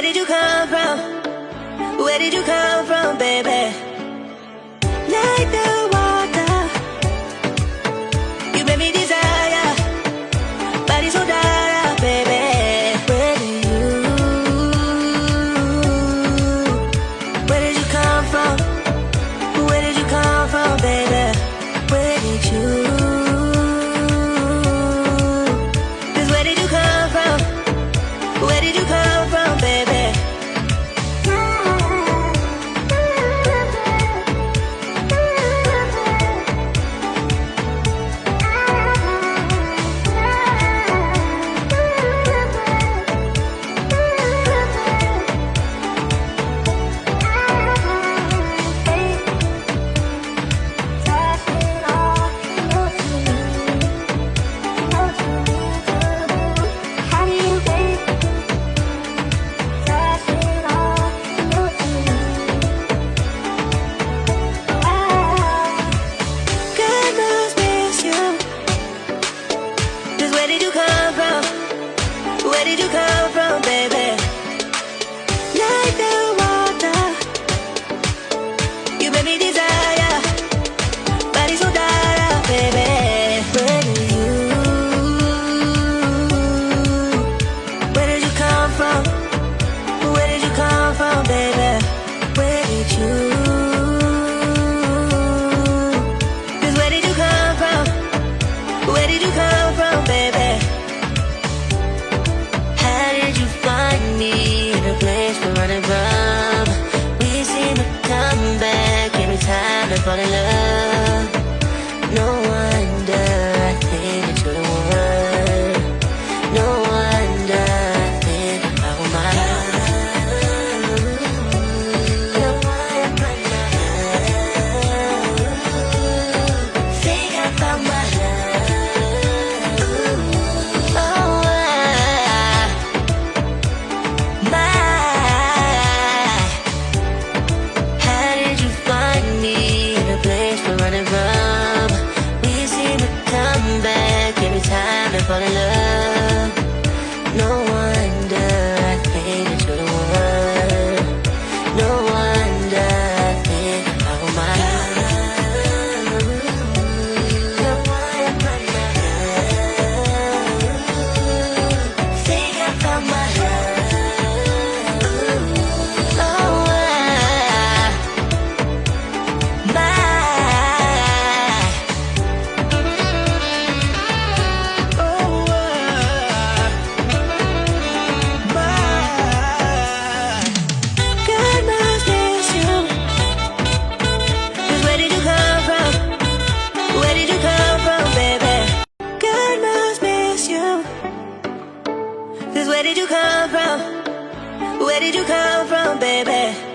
did you come from? Where did you come from, baby? Like the water, you made me desire. Body so dark, baby. Where did you come from? Where did you come from, baby? Where did you? 'Cause where did you come from? Where did you come from, baby? Where did you come from, baby? Like the water, you made me desire. Body so dark, baby. Where did you? Where did you come from? Where did you come from, baby? Where did you? 'Cause where did you come from? Where did you come from, baby? Running from, we seem to come back every time I fall in love. No wonder I think that you're the one. No wonder I think about my love. No wonder think about my love. Oh, time to fall in love. No wonder I think that you're the one. No wonder I think about my love. No wonder think about my love. Oh, where did you come from? Where did you come from, baby?